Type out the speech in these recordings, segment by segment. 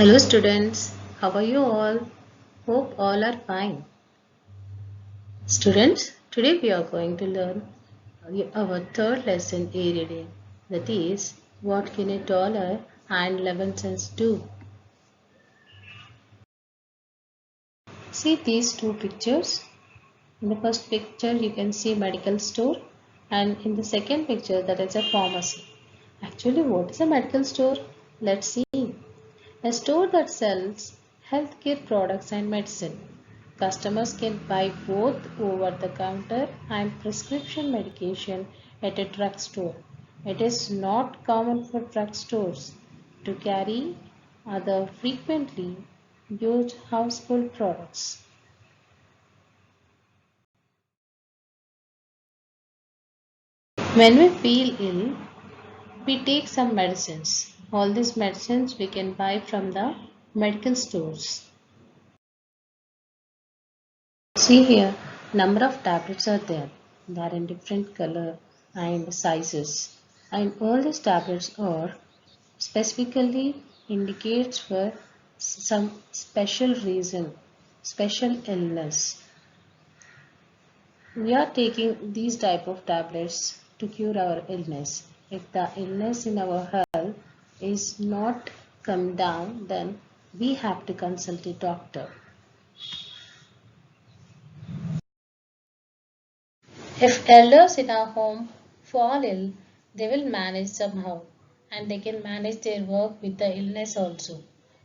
Hello students, how are you all? Hope all are fine. Students, today we are going to learn our third lesson A reading, that is, what can $1 and 11 cents do? See these two pictures. In the first picture you can see medical store, and in the second picture that is a pharmacy. Actually, what is a medical store? Let's see. A store that sells healthcare products and medicine. Customers can buy both over the counter and prescription medication at a drugstore. It is not common for drugstores to carry other frequently used household products. When we feel ill, we take some medicines. All these medicines we can buy from the medical stores. See here, number of tablets are there. They are in different color and sizes. And all these tablets are specifically indicates for some special reason, special illness. We are taking these type of tablets to cure our illness. If the illness in our health is not come down, then we have to consult a doctor. If elders in our home fall ill, they will manage somehow and they can manage their work with the illness also.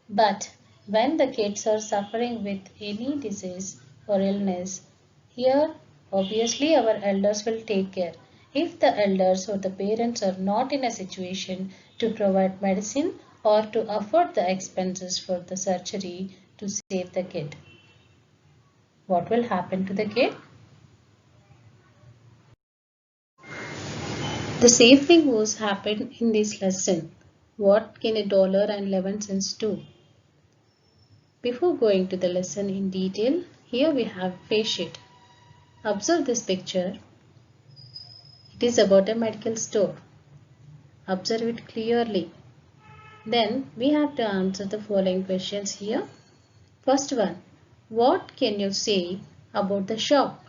But when the kids are suffering with any disease or illness, here obviously our elders will take care. If the elders or the parents are not in a situation to provide medicine or to afford the expenses for the surgery to save the kid, what will happen to the kid? The same thing was happened in this lesson. What can $1 and 11 cents do? Before going to the lesson in detail, here we have face sheet. Observe this picture. It is about a medical store. Observe it clearly. Then we have to answer the following questions here. First one, what can you say about the shop?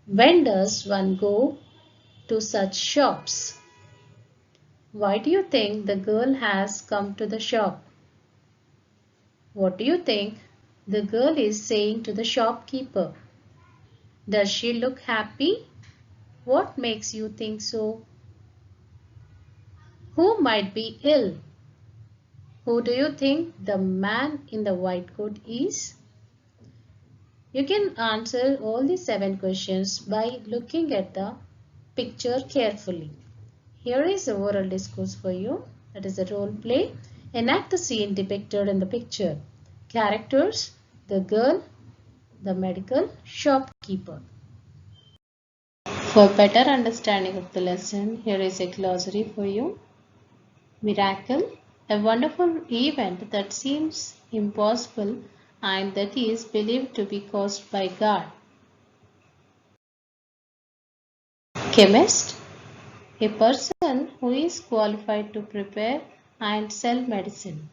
When does one go to such shops? Why do you think the girl has come to the shop? What do you think the girl is saying to the shopkeeper? Does she look happy? What makes you think so? Who might be ill? Who do you think the man in the white coat is? You can answer all the 7 questions by looking at the picture carefully. Here is a oral discourse for you. That is a role play. Enact the scene depicted in the picture. Characters: the girl, the medical shopkeeper. For better understanding of the lesson, here is a glossary for you. Miracle, a wonderful event that seems impossible and that is believed to be caused by God. Chemist, a person who is qualified to prepare and sell medicine.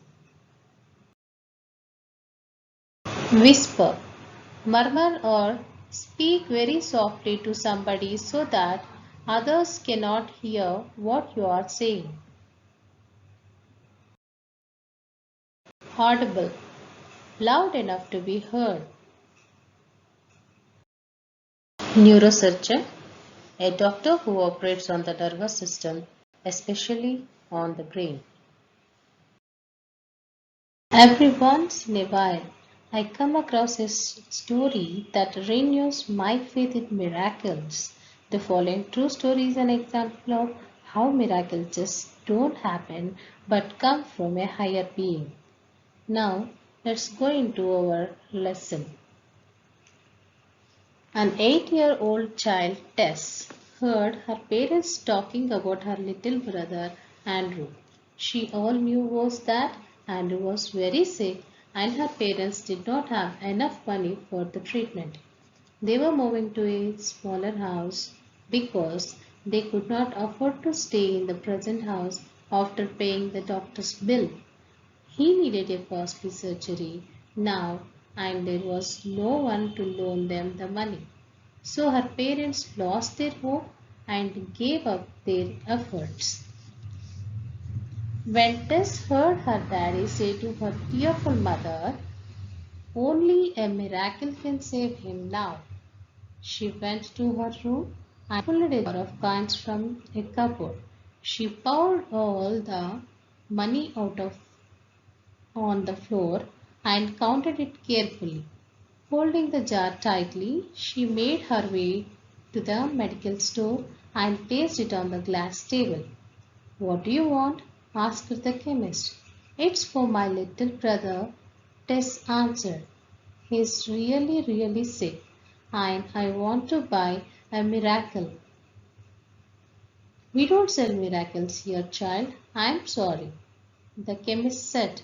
Whisper, murmur or speak very softly to somebody so that others cannot hear what you are saying. Audible, loud enough to be heard. Neurosurgeon, a doctor who operates on the nervous system, especially on the brain. Every once in a while, I come across a story that renews my faith in miracles. The following true story is an example of how miracles just don't happen but come from a higher being. Now, let's go into our lesson. An 8-year-old child, Tess, heard her parents talking about her little brother, Andrew. She all knew was that Andrew was very sick and her parents did not have enough money for the treatment. They were moving to a smaller house because they could not afford to stay in the present house after paying the doctor's bill. He needed a costly surgery now, and there was no one to loan them the money. So her parents lost their hope and gave up their efforts. When Tess heard her daddy say to her tearful mother, "Only a miracle can save him now," she went to her room and pulled a jar of coins from a cupboard. She poured all the money out of on the floor and counted it carefully. Holding the jar tightly, she made her way to the medical store and placed it on the glass table. "What do you want?" asked the chemist. "It's for my little brother," Tess answered. "He's really, really sick, and I want to buy a miracle." "We don't sell miracles here, child. I'm sorry," the chemist said,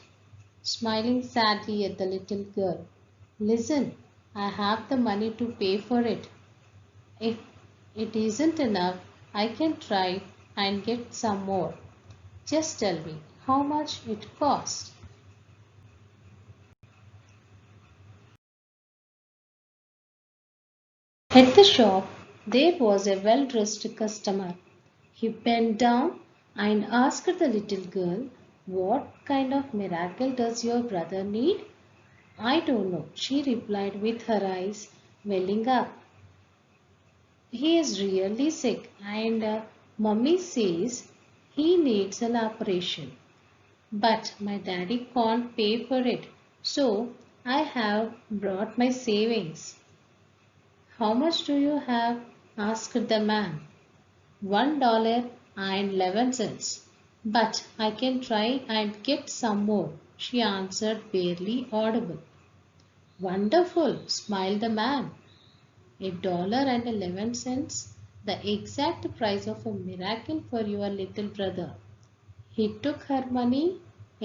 smiling sadly at the little girl. "Listen, I have the money to pay for it. If it isn't enough, I can try and get some more. Just tell me how much it costs." At the shop, there was a well-dressed customer. He bent down and asked the little girl, "What kind of miracle does your brother need?" "I don't know," she replied with her eyes welling up. "He is really sick and Mummy says he needs an operation. But my daddy can't pay for it, so I have brought my savings." "How much do you have?" asked the man. $1.11. But I can try and get some more," she answered, barely audible. "Wonderful," smiled the man. $1.11, the exact price of a miracle for your little brother. He took her money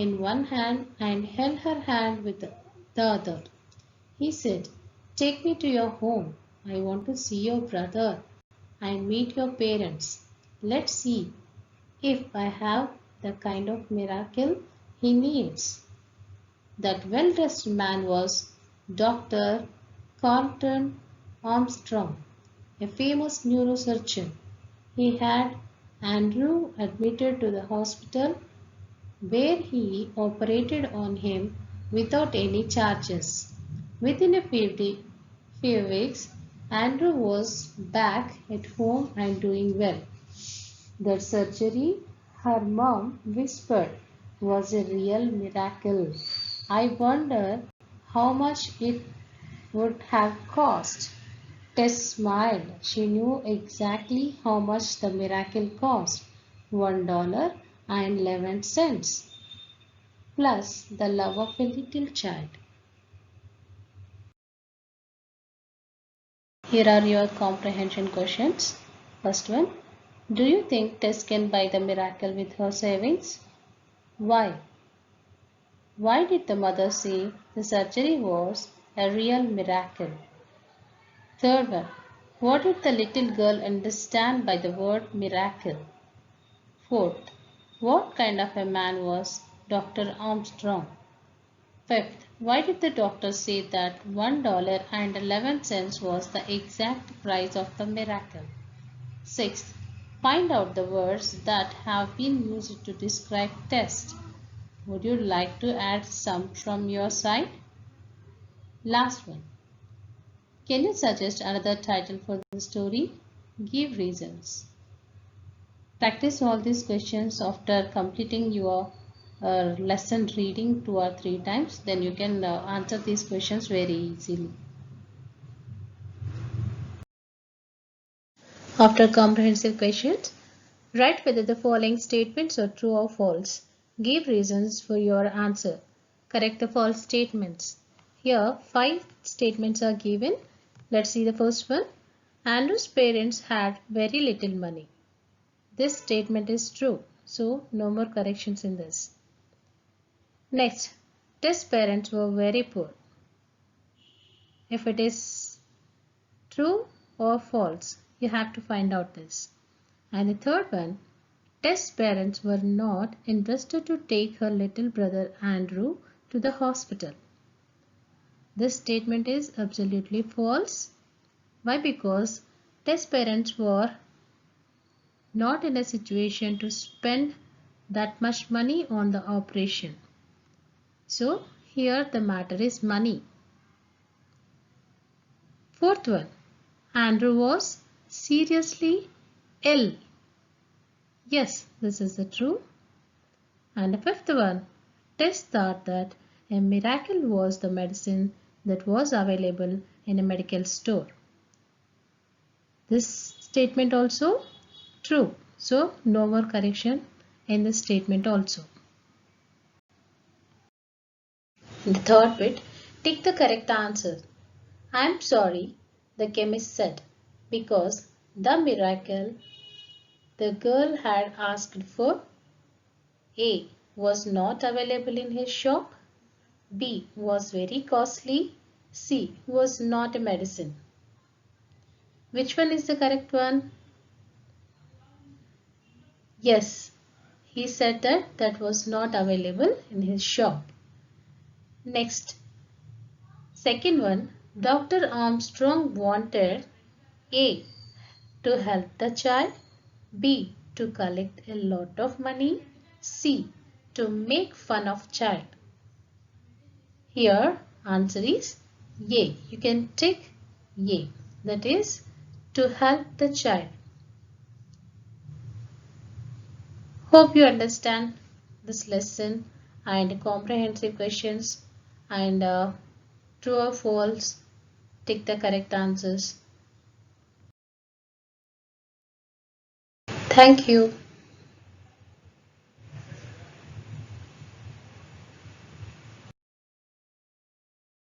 in one hand and held her hand with the other. He said, "Take me to your home. I want to see your brother and meet your parents. Let's see if I have the kind of miracle he needs." That well-dressed man was Dr. Carlton Armstrong, a famous neurosurgeon. He had Andrew admitted to the hospital where he operated on him without any charges. Within few weeks, Andrew was back at home and doing well. That surgery, her mom whispered, was a real miracle. "I wonder how much it would have cost." Tess smiled. She knew exactly how much the miracle cost. $1.11 plus the love of a little child. Here are your comprehension questions. First one. Do you think Tess can buy the miracle with her savings? Why? Why did the mother say the surgery was a real miracle? Third one. What did the little girl understand by the word miracle? Fourth. What kind of a man was Dr. Armstrong? Fifth. Why did the doctor say that $1.11 was the exact price of the miracle? Sixth. Find out the words that have been used to describe test. Would you like to add some from your side? Last one. Can you suggest another title for the story? Give reasons. Practice all these questions after completing your lesson reading 2 or 3 times. Then you can answer these questions very easily. After comprehensive questions, write whether the following statements are true or false. Give reasons for your answer. Correct the false statements. Here, 5 statements are given. Let's see the first one. Andrew's parents had very little money. This statement is true, so no more corrections in this. Next, Tess' parents were very poor. If it is true or false, you have to find out this. And the third one, Tess's parents were not interested to take her little brother Andrew to the hospital. This statement is absolutely false. Why? Because Tess's parents were not in a situation to spend that much money on the operation. So here the matter is money. Fourth one, Andrew was seriously ill. Yes, this is the true. And the fifth one, Tess thought that a miracle was the medicine that was available in a medical store. This statement also true. So no more correction in this statement also. In the third bit, tick the correct answer. I am sorry, the chemist said, because the miracle the girl had asked for A was not available in his shop, B was very costly, C was not a medicine. Which one is the correct one? Yes, he said that that was not available in his shop. Next, second one, Dr. Armstrong wanted A to help the child, B to collect a lot of money, C to make fun of child. Here answer is A. You can tick A, that is to help the child. Hope you understand this lesson and comprehensive questions and true or false, tick the correct answers. Thank you.